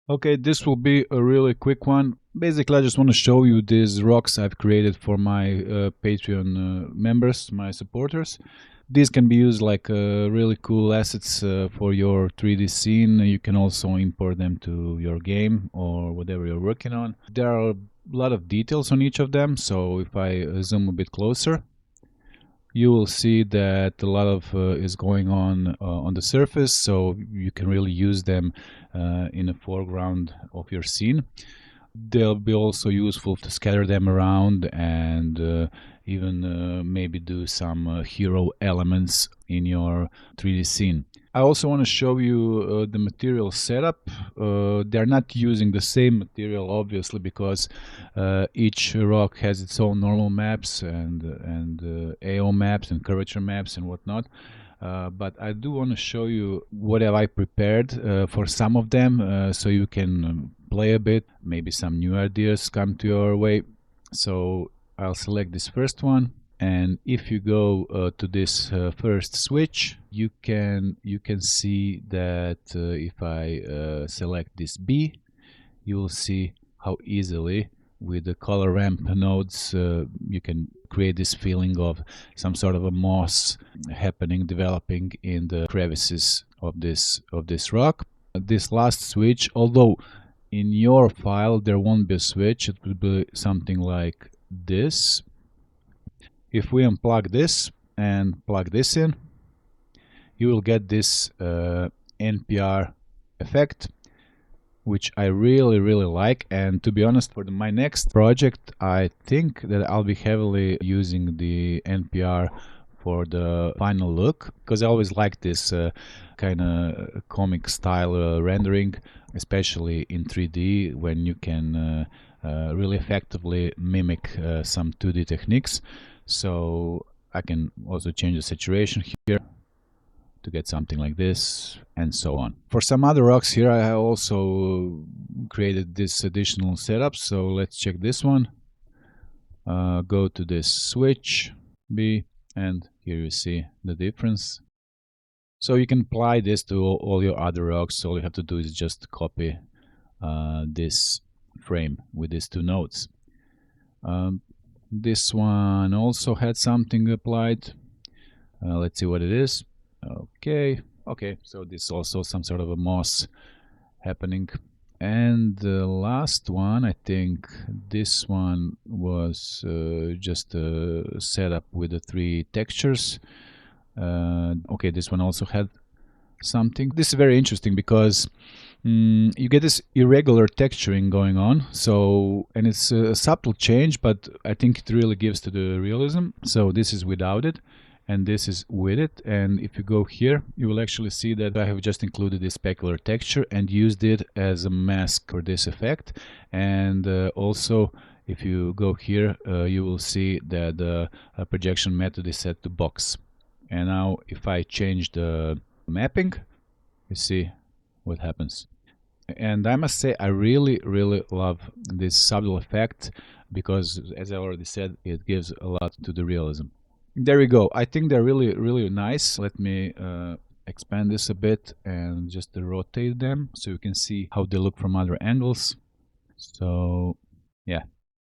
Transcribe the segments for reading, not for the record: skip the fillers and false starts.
Okay, this will be a really quick one. Basically, I just want to show you these rocks I've created for my Patreon members, my supporters. These can be used like really cool assets for your 3D scene. You can also import them to your game or whatever you're working on. There are a lot of details on each of them, so if I zoom a bit closer, you will see that a lot of is going on the surface, so you can really use them in the foreground of your scene. They'll be also useful to scatter them around and even maybe do some hero elements in your 3D scene. I also want to show you the material setup. They're not using the same material, obviously, because each rock has its own normal maps and AO maps and curvature maps and whatnot. But I do want to show you what have I prepared for some of them, so you can play a bit. Maybe some new ideas come to your way. So I'll select this first one. And if you go to this first switch, you can see that if I select this B, you will see how easily with the color ramp nodes you can create this feeling of some sort of a moss happening, developing in the crevices of this rock. This last switch, although in your file there won't be a switch, it will be something like this. If we unplug this and plug this in, you will get this NPR effect, which I really like. And to be honest, for my next project, I think that I'll be heavily using the NPR for the final look, because I always like this kind of comic style rendering, especially in 3D, when you can really effectively mimic some 2D techniques. So I can also change the saturation here to get something like this, and so on. For some other rocks here, I have also created this additional setup. So let's check this one. Go to this switch B, and here you see the difference. So you can apply this to all your other rocks. All you have to do is just copy this frame with these two nodes. This one also had something applied. Let's see what it is. Okay, so this is also some sort of a moss happening. And the last one, I think this one was just a setup with the 3 textures. Okay, this one also had something. This is very interesting because you get this irregular texturing going on, so, and it's a subtle change, but I think it really gives to the realism. So this is without it and this is with it, and if you go here you will actually see that I have just included this specular texture and used it as a mask for this effect. And also if you go here you will see that the projection method is set to box. And now if I change the mapping, you see what happens. And I must say I really love this subtle effect, because as I already said, it gives a lot to the realism. There we go. I think they're really nice. Let me expand this a bit and just rotate them so you can see how they look from other angles. So yeah,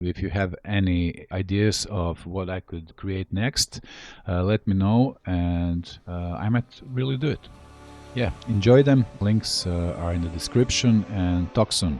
if you have any ideas of what I could create next, let me know, and I might really do it. Yeah, enjoy them. Links are in the description, and talk soon.